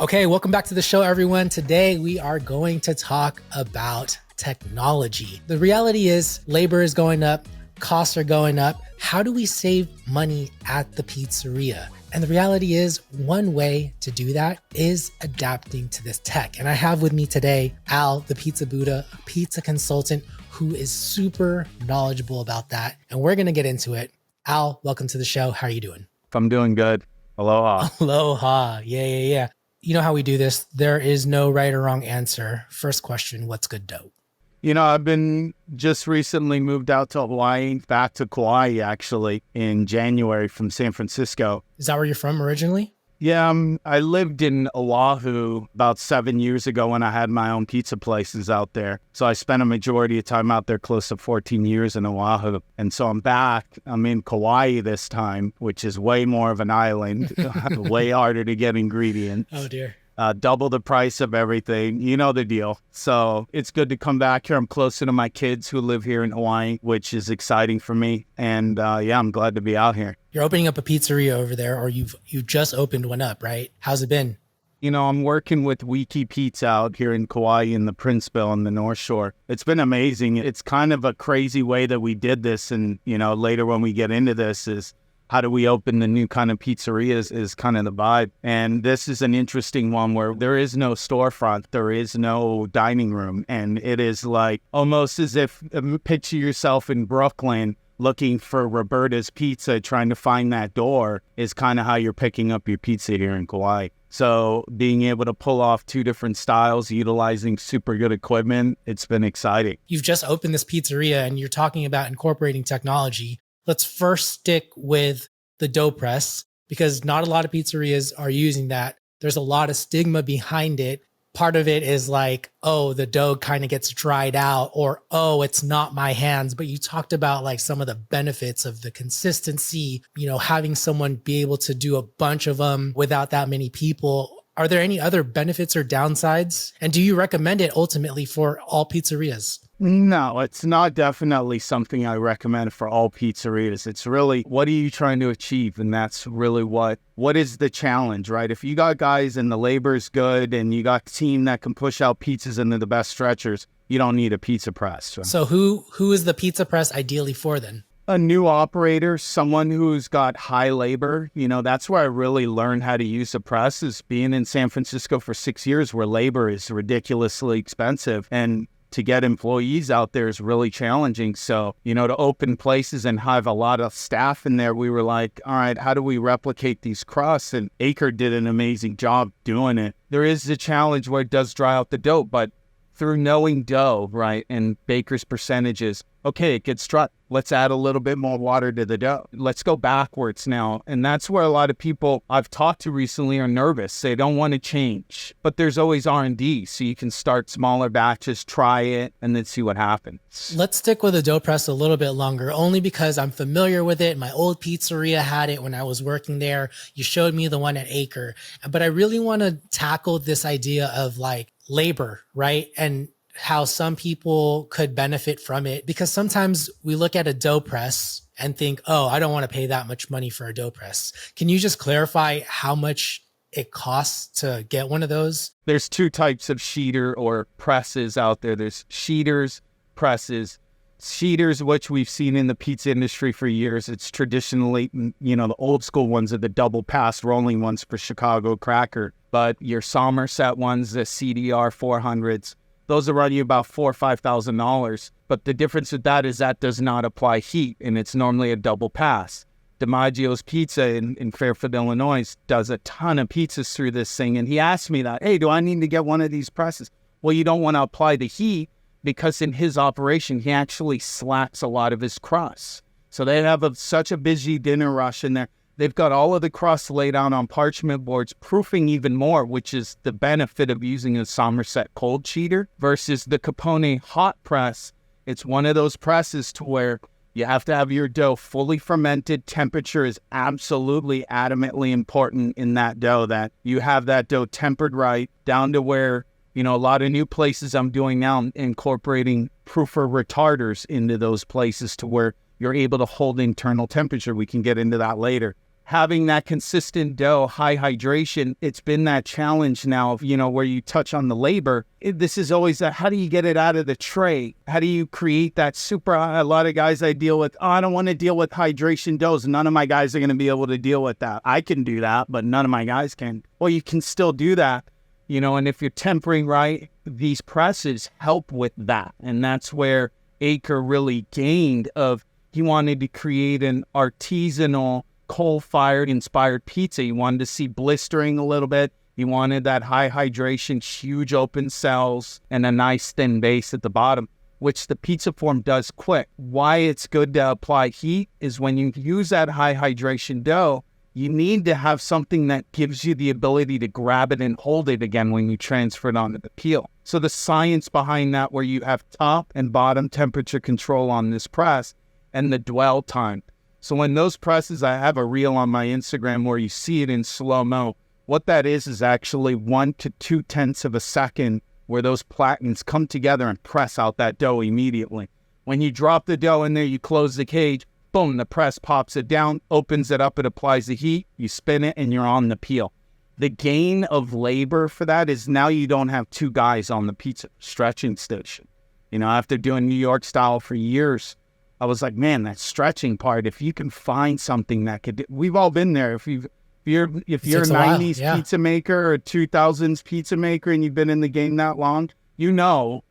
Okay, welcome back to the show, everyone. Today, we are going to talk about technology. The reality is labor is going up, costs are going up. How do we save money at the pizzeria? And the reality is one way to do that is adapting to this tech. And I have with me today, Al, the Pizza Buddha, a pizza consultant who is super knowledgeable about that. And we're going to get into it. Al, welcome to the show. How are you doing? I'm doing good. Aloha. Aloha. Yeah. You know how we do this. There is no right or wrong answer. First question, what's good dough? You know, I've been just recently moved out to Hawaii, back to Kauai, actually, in January from San Francisco. Is that where you're from originally? Yeah, I lived in Oahu about 7 years ago when I had my own pizza places out there. So I spent a majority of time out there, close to 14 years in Oahu. And so I'm back. I'm in Kauai this time, which is way more of an island, way harder to get ingredients. Oh, dear. Double the price of everything. You know the deal. So it's good to come back here. I'm closer to my kids who live here in Hawaii, which is exciting for me. And I'm glad to be out here. You're opening up a pizzeria over there, or you just opened one up, right? How's it been? You know, I'm working with Wiki Pizza out here in Kauai in the Princeville on the North Shore. It's been amazing. It's kind of a crazy way that we did this. And, you know, later when we get into this is how do we open the new kind of pizzerias is kind of the vibe. And this is an interesting one where there is no storefront. There is no dining room. And it is like almost as if picture yourself in Brooklyn looking for Roberta's Pizza, trying to find that door is kind of how you're picking up your pizza here in Kauai. So being able to pull off two different styles, utilizing super good equipment, it's been exciting. You've just opened this pizzeria and you're talking about incorporating technology. Let's first stick with the dough press because not a lot of pizzerias are using that. There's a lot of stigma behind it. Part of it is like, oh, the dough kind of gets dried out, or, oh, it's not my hands. But you talked about like some of the benefits of the consistency, you know, having someone be able to do a bunch of them without that many people. Are there any other benefits or downsides? And do you recommend it ultimately for all pizzerias? No, it's not definitely something I recommend for all pizzerias. It's really, what are you trying to achieve? And that's really what is the challenge, right? If you got guys and the labor is good and you got a team that can push out pizzas into the best stretchers, you don't need a pizza press. So who is the pizza press ideally for then? A new operator, someone who's got high labor. You know, that's where I really learned how to use a press, is being in San Francisco for 6 years where labor is ridiculously expensive. And to get employees out there is really challenging. So, you know, to open places and have a lot of staff in there, we were like, all right, how do we replicate these crusts? And Acre did an amazing job doing it. There is a challenge where it does dry out the dough, but through knowing dough, right, and baker's percentages, okay, it gets dry. Let's add a little bit more water to the dough. Let's go backwards now. And that's where a lot of people I've talked to recently are nervous. They don't want to change. But there's always R&D, so you can start smaller batches, try it, and then see what happens. Let's stick with the dough press a little bit longer, only because I'm familiar with it. My old pizzeria had it when I was working there. You showed me the one at Acre. But I really want to tackle this idea of like labor, right? And how some people could benefit from it, because sometimes we look at a dough press and think, oh, I don't want to pay that much money for a dough press. Can you just clarify how much it costs to get one of those? There's two types of sheeter or presses out there. There's sheeters, presses. Sheeters, which we've seen in the pizza industry for years. It's traditionally, you know, the old school ones are the double pass rolling ones for Chicago Cracker. But your Somerset ones, the CDR 400s, those will run you about $4,000 or $5,000. But the difference with that is that does not apply heat, and it's normally a double pass. DiMaggio's Pizza in Fairfield, Illinois, does a ton of pizzas through this thing. And he asked me that, hey, do I need to get one of these presses? Well, you don't want to apply the heat because in his operation, he actually slacks a lot of his crusts. So they have such a busy dinner rush in there. They've got all of the crusts laid out on parchment boards, proofing even more, which is the benefit of using a Somerset cold sheeter versus the Capone hot press. It's one of those presses to where you have to have your dough fully fermented. Temperature is absolutely adamantly important in that dough, that you have that dough tempered right down to where, you know, a lot of new places I'm doing now, incorporating proofer retarders into those places to where you're able to hold internal temperature. We can get into that later. having that consistent dough, high hydration, it's been that challenge now of, where you touch on the labor. This is always how do you get it out of the tray? How do you create that a lot of guys I deal with, I don't want to deal with hydration doughs. None of my guys are going to be able to deal with that. I can do that, but none of my guys can. Well, you can still do that, and if you're tempering right, these presses help with that. And that's where Acre really gained he wanted to create an artisanal coal-fired inspired pizza. He wanted to see blistering a little bit. He wanted that high hydration, huge open cells, and a nice thin base at the bottom, which the pizza form does quick. Why it's good to apply heat is when you use that high hydration dough, you need to have something that gives you the ability to grab it and hold it again when you transfer it onto the peel. So the science behind that, where you have top and bottom temperature control on this press and the dwell time. So when those presses, I have a reel on my Instagram where you see it in slow-mo. What that is actually 1 to 2/10 of a second where those platens come together and press out that dough immediately. When you drop the dough in there, you close the cage, boom, the press pops it down, opens it up, it applies the heat, you spin it, and you're on the peel. The gain of labor for that is now you don't have two guys on the pizza stretching station. After doing New York style for years, I was like, man, that stretching part, if you can find something that we've all been there. If you're a 90s pizza maker or a 2000s pizza maker and you've been in the game that long,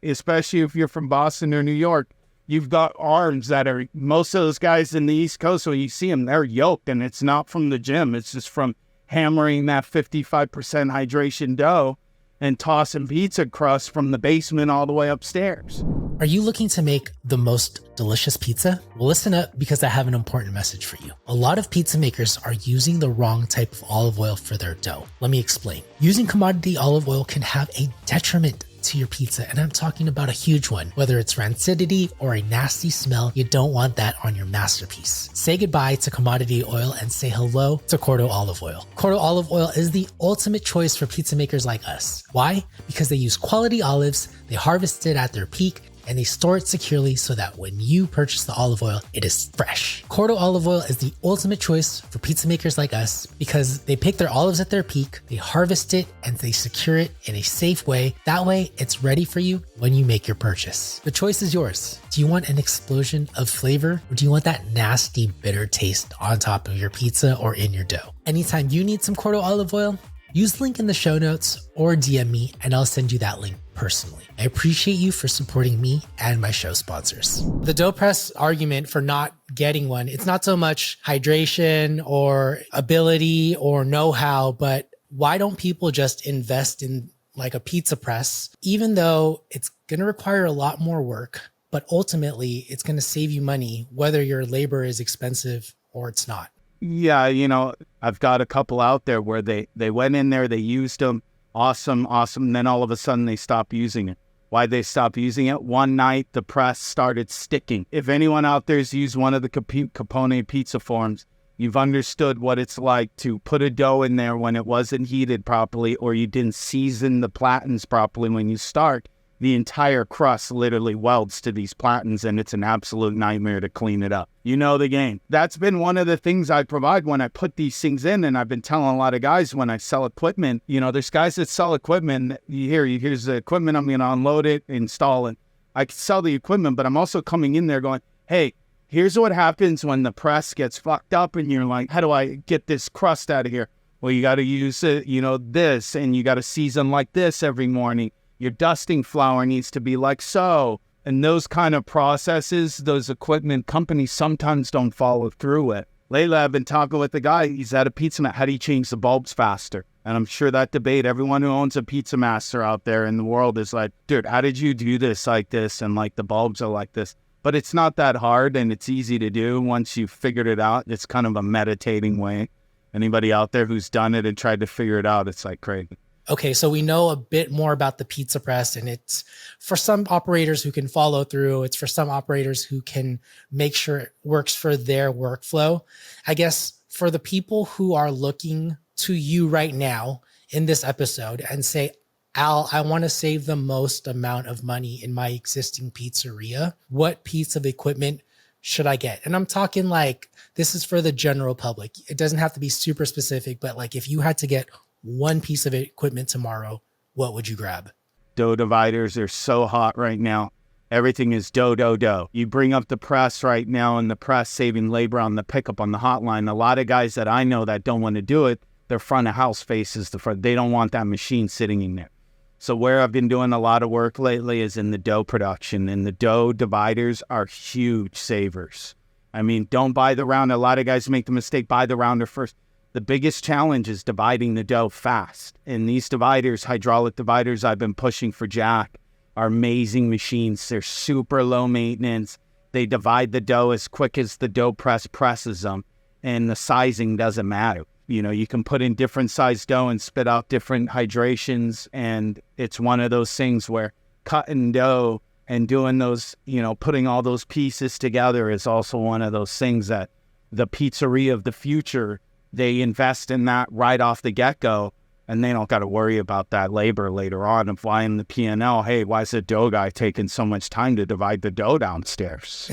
especially if you're from Boston or New York, you've got arms that are, most of those guys in the East Coast, when you see them, they're yoked, and it's not from the gym. It's just from hammering that 55% hydration dough and tossing pizza crust from the basement all the way upstairs. Are you looking to make the most delicious pizza? Well, listen up, because I have an important message for you. A lot of pizza makers are using the wrong type of olive oil for their dough. Let me explain. Using commodity olive oil can have a detriment to your pizza, and I'm talking about a huge one. Whether it's rancidity or a nasty smell, you don't want that on your masterpiece. Say goodbye to commodity oil and say hello to Cordo olive oil. Cordo olive oil is the ultimate choice for pizza makers like us. Why? Because they use quality olives, they harvest it at their peak, and they store it securely so that when you purchase the olive oil, it is fresh. Cordo olive oil is the ultimate choice for pizza makers like us because they pick their olives at their peak, they harvest it, and they secure it in a safe way. That way, it's ready for you when you make your purchase. The choice is yours. Do you want an explosion of flavor, or do you want that nasty, bitter taste on top of your pizza or in your dough? Anytime you need some Cordo olive oil, use the link in the show notes or DM me and I'll send you that link personally. I appreciate you for supporting me and my show sponsors. The dough press argument for not getting one, it's not so much hydration or ability or know-how, but why don't people just invest in like a pizza press, even though it's going to require a lot more work, but ultimately it's going to save you money, whether your labor is expensive or it's not. Yeah, I've got a couple out there where they went in there, they used them, awesome. And then all of a sudden they stopped using it. Why'd they stop using it? One night the press started sticking. If anyone out there's used one of the Capone pizza forms, you've understood what it's like to put a dough in there when it wasn't heated properly, or you didn't season the platens properly when you start. The entire crust literally welds to these platens, and it's an absolute nightmare to clean it up. You know the game. That's been one of the things I provide when I put these things in, and I've been telling a lot of guys when I sell equipment, there's guys that sell equipment. Here's the equipment, I'm going to unload it, install it. I can sell the equipment, but I'm also coming in there going, hey, here's what happens when the press gets fucked up, and you're like, how do I get this crust out of here? Well, you got to use it, this, and you got to season like this every morning. Your dusting flour needs to be like so. And those kind of processes, those equipment companies sometimes don't follow through it. Lately, I've been talking with the guy. He's at a pizza mat. How do you change the bulbs faster? And I'm sure that debate, everyone who owns a Pizza Master out there in the world is like, dude, how did you do this like this? And like the bulbs are like this. But it's not that hard, and it's easy to do once you've figured it out. It's kind of a meditating way. Anybody out there who's done it and tried to figure it out, it's like crazy. Okay, so we know a bit more about the pizza press, and it's for some operators who can follow through. It's for some operators who can make sure it works for their workflow. I guess for the people who are looking to you right now in this episode and say, Al, I want to save the most amount of money in my existing pizzeria, what piece of equipment should I get? And I'm talking like, this is for the general public. It doesn't have to be super specific, but like if you had to get one piece of equipment tomorrow, what would you grab? Dough dividers are so hot right now. Everything is dough, dough, dough. You bring up the press right now, and the press saving labor on the pickup on the hotline. A lot of guys that I know that don't want to do it, their front of house faces the front. They don't want that machine sitting in there. So where I've been doing a lot of work lately is in the dough production, and the dough dividers are huge savers. I mean, don't buy the round. A lot of guys make the mistake, buy the rounder first. The biggest challenge is dividing the dough fast. And these dividers, hydraulic dividers I've been pushing for Jack, are amazing machines. They're super low maintenance. They divide the dough as quick as the dough press presses them, and the sizing doesn't matter. You know, you can put in different size dough and spit out different hydrations, and it's one of those things where cutting dough and doing those, you know, putting all those pieces together is also one of those things that the pizzeria of the future, they invest in that right off the get-go, and they don't got to worry about that labor later on of why in the P&L, hey, why is the dough guy taking so much time to divide the dough downstairs?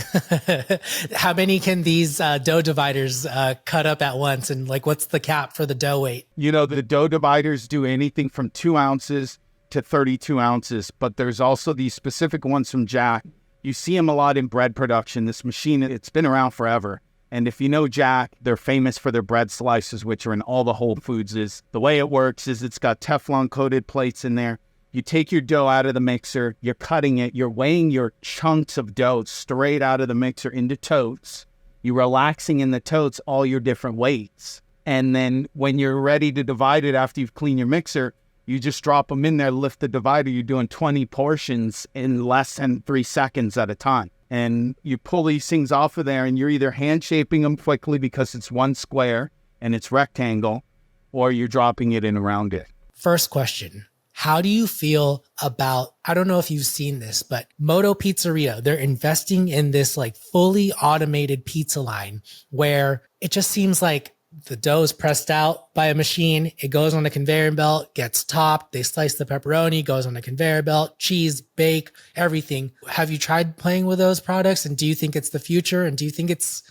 How many can these dough dividers cut up at once? And like, what's the cap for the dough weight? You know, the dough dividers do anything from 2 ounces to 32 ounces, but there's also these specific ones from Jack. You see them a lot in bread production. This machine, it's been around forever. And if you know Jack, they're famous for their bread slices, which are in all the Whole Foodses. The way it works is it's got Teflon coated plates in there. You take your dough out of the mixer, you're cutting it, you're weighing your chunks of dough straight out of the mixer into totes. You're relaxing in the totes all your different weights. And then when you're ready to divide it after you've cleaned your mixer, you just drop them in there, lift the divider. You're doing 20 portions in less than 3 seconds at a time. And you pull these things off of there, and you're either hand shaping them quickly because it's one square and it's rectangle, or you're dropping it in around it. First question. How do you feel about, I don't know if you've seen this, but Moto Pizzeria, they're investing in this like fully automated pizza line where it just seems like the dough is pressed out by a machine. It goes on a conveyor belt, gets topped. They slice the pepperoni, goes on a conveyor belt, cheese, bake, everything. Have you tried playing with those products? And do you think it's the future? And do you think it's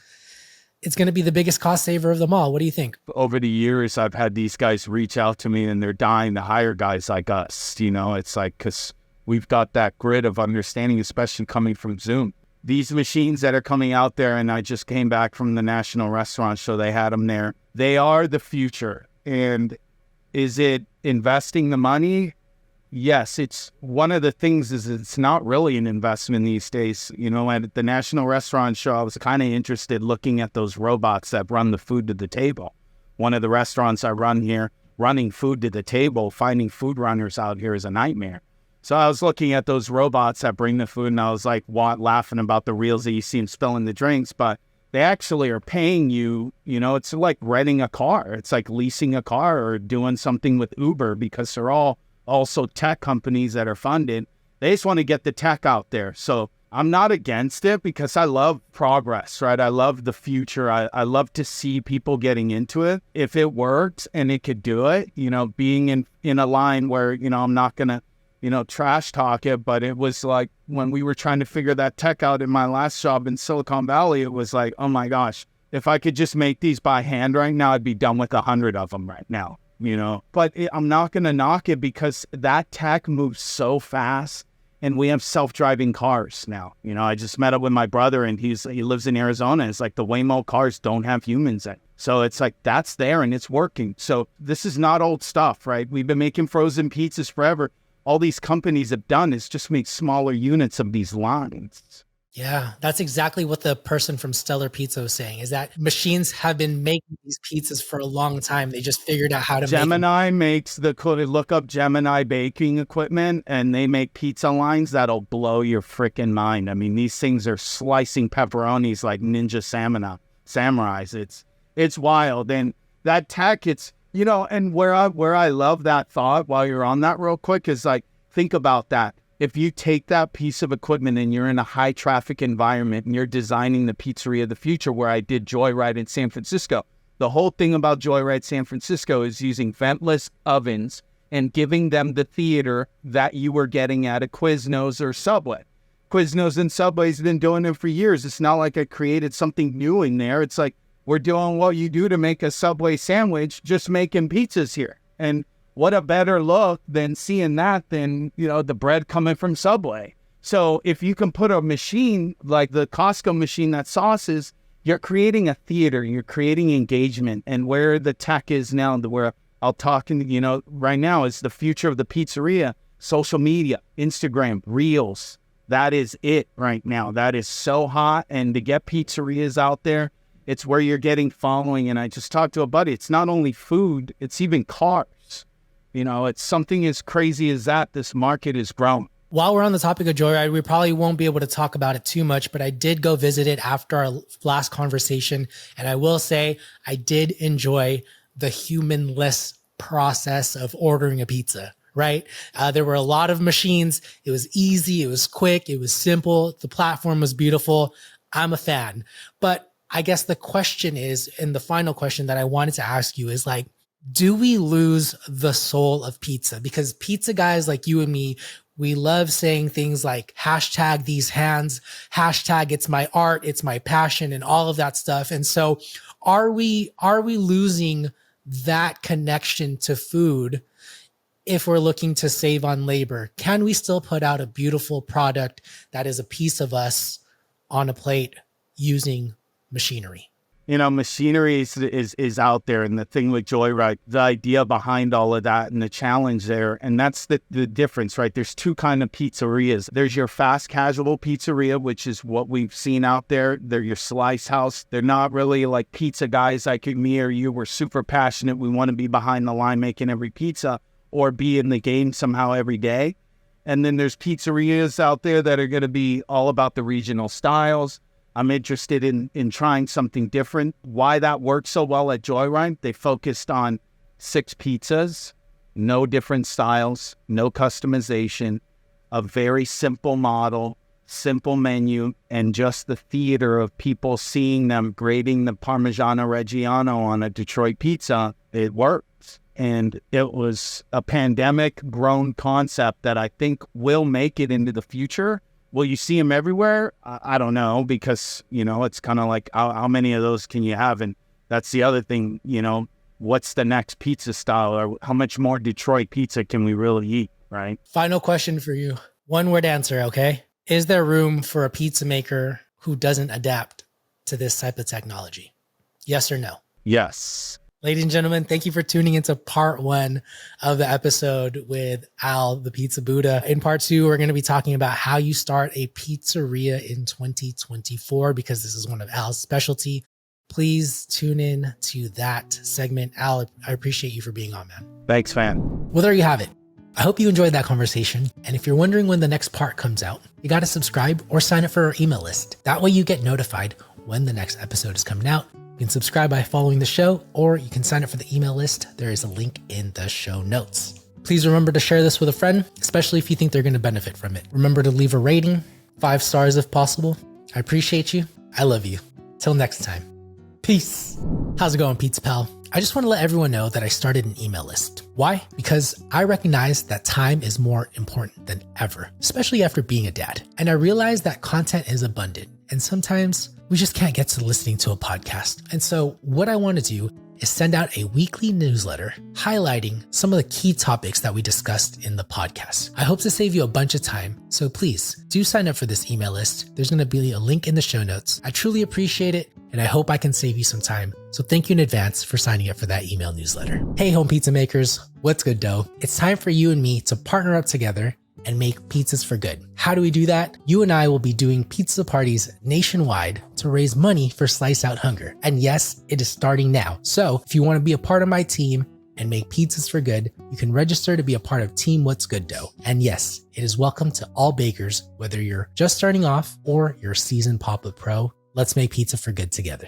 going to be the biggest cost saver of them all? What do you think? Over the years, I've had these guys reach out to me, and they're dying to hire guys like us. You know, it's like, because we've got that grid of understanding, especially coming from Zoom. These machines that are coming out there, and I just came back from the National Restaurant Show, they had them there. They are the future. And is it investing the money? Yes, it's one of the things is it's not really an investment these days. You know, at the National Restaurant Show, I was kind of interested looking at those robots that run the food to the table. One of the restaurants I run here, running food to the table, finding food runners out here is a nightmare. So I was looking at those robots that bring the food, and I was like, laughing about the reels that you see them spilling the drinks, but they actually are paying you, you know, it's like renting a car. It's like leasing a car or doing something with Uber, because they're all also tech companies that are funded. They just want to get the tech out there. So I'm not against it because I love progress, right? I love the future. I love to see people getting into it. If it works and it could do it, you know, being in a line where, you know, I'm not going to, you know, trash talk it, but it was like when we were trying to figure that tech out in my last job in Silicon Valley, it was like, oh my gosh, if I could just make these by hand right now, I'd be done with 100 of them right now, you know. But I'm not going to knock it because that tech moves so fast, and we have self-driving cars now. You know, I just met up with my brother, and he lives in Arizona. It's like the Waymo cars don't have humans in. So it's like that's there and it's working. So this is not old stuff, right? We've been making frozen pizzas forever. All these companies have done is just make smaller units of these lines. Yeah, that's exactly what the person from Stellar Pizza was saying, is that machines have been making these pizzas for a long time. They just figured out how to Gemini makes look up Gemini baking equipment, and they make pizza lines that'll blow your freaking mind. I mean, these things are slicing pepperonis like ninja samurais. It's wild. And that tech, it's, you know, and where I love that thought while you're on that real quick is like, think about that. If you take that piece of equipment and you're in a high traffic environment and you're designing the pizzeria of the future, where I did Joyride in San Francisco, the whole thing about Joyride San Francisco is using ventless ovens and giving them the theater that you were getting at a Quiznos or Subway. Quiznos and Subway's been doing it for years. It's not like I created something new in there. It's like, we're doing what you do to make a Subway sandwich, just making pizzas here. And what a better look than seeing that than, the bread coming from Subway. So if you can put a machine like the Costco machine that sauces, you're creating a theater, you're creating engagement. And where the tech is now, where I'll talk, right now is the future of the pizzeria, social media, Instagram, Reels. That is it right now. That is so hot. And to get pizzerias out there, it's where you're getting following. And I just talked to a buddy. It's not only food, it's even cars. It's something as crazy as that. This market is growing. While we're on the topic of Joyride, we probably won't be able to talk about it too much, but I did go visit it after our last conversation. And I will say I did enjoy the humanless process of ordering a pizza, right? There were a lot of machines. It was easy. It was quick. It was simple. The platform was beautiful. I'm a fan. But I guess the question is, and the final question that I wanted to ask you is like, do we lose the soul of pizza? Because pizza guys like you and me, we love saying things like hashtag these hands, hashtag it's my art, it's my passion, and all of that stuff. And so are we losing that connection to food if we're looking to save on labor? Can we still put out a beautiful product that is a piece of us on a plate using machinery? Machinery is out there, and the thing with Joyride, the idea behind all of that and the challenge there, and that's the difference, right? There's two kind of pizzerias. There's your fast casual pizzeria, which is what we've seen out there. They're your slice house. They're not really like pizza guys like me or you. We're super passionate. We want to be behind the line making every pizza or be in the game somehow every day. And then there's pizzerias out there that are going to be all about the regional styles. I'm interested in trying something different. Why that worked so well at Joyride, they focused on 6 pizzas, no different styles, no customization, a very simple model, simple menu, and just the theater of people seeing them grading the Parmigiano Reggiano on a Detroit pizza. It worked. And it was a pandemic-grown concept that I think will make it into the future. Will you see them everywhere? I don't know, because, it's kind of like how many of those can you have? And that's the other thing, what's the next pizza style, or how much more Detroit pizza can we really eat, right? Final question for you. One word answer, okay? Is there room for a pizza maker who doesn't adapt to this type of technology? Yes or no? Yes. Ladies and gentlemen, thank you for tuning into part 1 of the episode with Al, the Pizza Buddha. In part 2, we're going to be talking about how you start a pizzeria in 2024, because this is one of Al's specialty. Please tune in to that segment. Al, I appreciate you for being on, man. Thanks, man. Well, there you have it. I hope you enjoyed that conversation. And if you're wondering when the next part comes out, you got to subscribe or sign up for our email list. That way you get notified when the next episode is coming out. You can subscribe by following the show, or you can sign up for the email list. There is a link in the show notes. Please remember to share this with a friend, especially if you think they're going to benefit from it. Remember to leave a rating, 5 stars if possible. I appreciate you. I love you. Till next time. Peace. How's it going, Pizza Pal? I just want to let everyone know that I started an email list. Why? Because I recognize that time is more important than ever, especially after being a dad. And I realize that content is abundant, and sometimes we just can't get to listening to a podcast. And so what I want to do is send out a weekly newsletter highlighting some of the key topics that we discussed in the podcast. I hope to save you a bunch of time, so please do sign up for this email list. There's going to be a link in the show notes. I truly appreciate it, and I hope I can save you some time. So thank you in advance for signing up for that email newsletter. Hey, home pizza makers, what's good, dough? It's time for you and me to partner up together and make pizzas for good. How do we do that? You and I will be doing pizza parties nationwide to raise money for Slice Out Hunger. And yes, it is starting now. So if you want to be a part of my team and make pizzas for good, you can register to be a part of Team What's Good Dough. And yes, it is welcome to all bakers, whether you're just starting off or you're a seasoned pop-up pro. Let's make pizza for good together.